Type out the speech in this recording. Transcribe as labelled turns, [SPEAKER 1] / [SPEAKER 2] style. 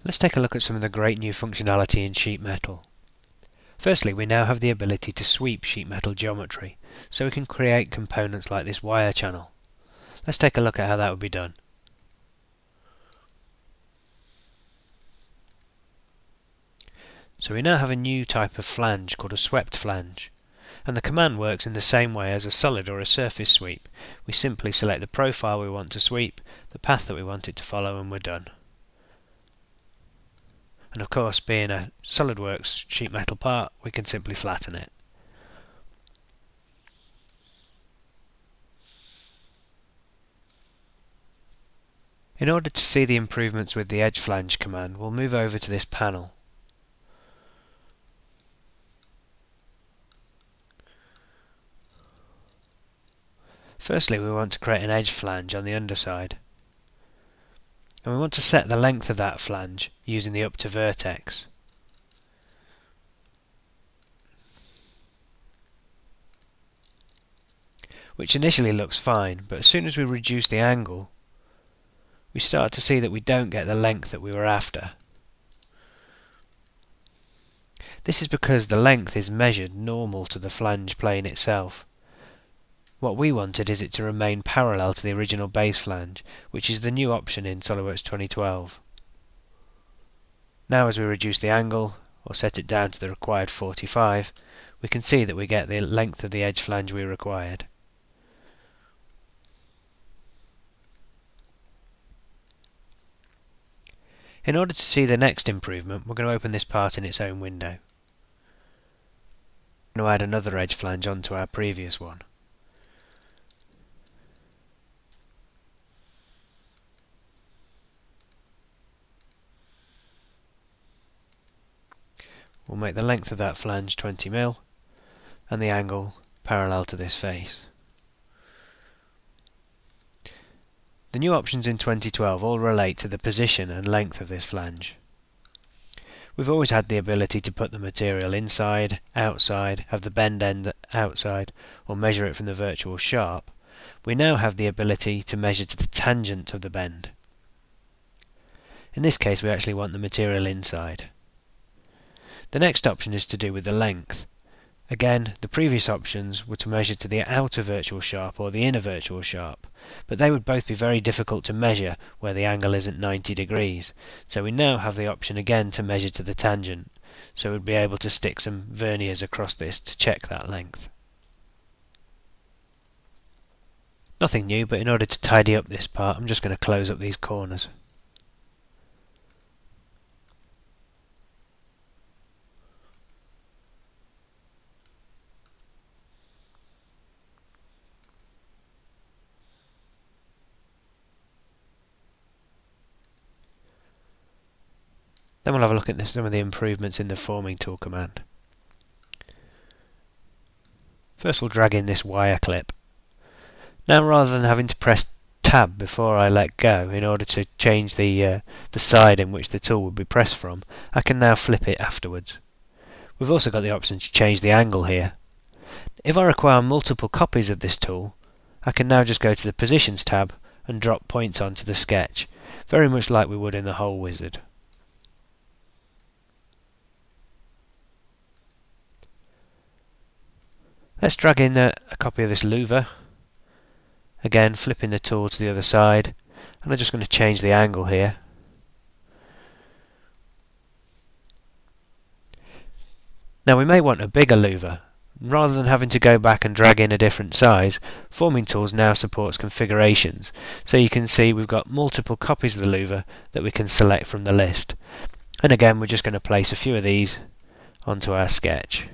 [SPEAKER 1] Let's take a look at some of the great new functionality in sheet metal. Firstly, we now have the ability to sweep sheet metal geometry, so we can create components like this wire channel. Let's take a look at how that would be done. So we now have a new type of flange called a swept flange, and the command works in the same way as a solid or a surface sweep. We simply select the profile we want to sweep, the path that we want it to follow, and we're done. And of course, being a SolidWorks sheet metal part, we can simply flatten it. In order to see the improvements with the edge flange command, we'll move over to this panel. Firstly, we want to create an edge flange on the underside. And we want to set the length of that flange using the up to vertex. Which initially looks fine, but as soon as we reduce the angle, we start to see that we don't get the length that we were after. This is because the length is measured normal to the flange plane itself. What we wanted is it to remain parallel to the original base flange, which is the new option in SolidWorks 2012. Now as we reduce the angle, or set it down to the required 45, we can see that we get the length of the edge flange we required. In order to see the next improvement, we're going to open this part in its own window. We're going to add another edge flange onto our previous one. We'll make the length of that flange 20 mm and the angle parallel to this face. The new options in 2012 all relate to the position and length of this flange. We've always had the ability to put the material inside, outside, have the bend end outside, or measure it from the virtual sharp. We now have the ability to measure to the tangent of the bend. In this case, we actually want the material inside. The next option is to do with the length. Again, the previous options were to measure to the outer virtual sharp or the inner virtual sharp, but they would both be very difficult to measure where the angle isn't 90 degrees. So we now have the option again to measure to the tangent, so we'd be able to stick some verniers across this to check that length. Nothing new, but in order to tidy up this part, I'm just going to close up these corners. Then we'll have a look at some of the improvements in the forming tool command. First we'll drag in this wire clip. Now rather than having to press tab before I let go in order to change the side in which the tool would be pressed from, I can now flip it afterwards. We've also got the option to change the angle here. If I require multiple copies of this tool, I can now just go to the Positions tab and drop points onto the sketch, very much like we would in the Hole Wizard. Let's drag in a copy of this louver, again flipping the tool to the other side, and I'm just going to change the angle here. Now we may want a bigger louver. Rather than having to go back and drag in a different size, Forming Tools now supports configurations, so you can see we've got multiple copies of the louver that we can select from the list. And again, we're just going to place a few of these onto our sketch.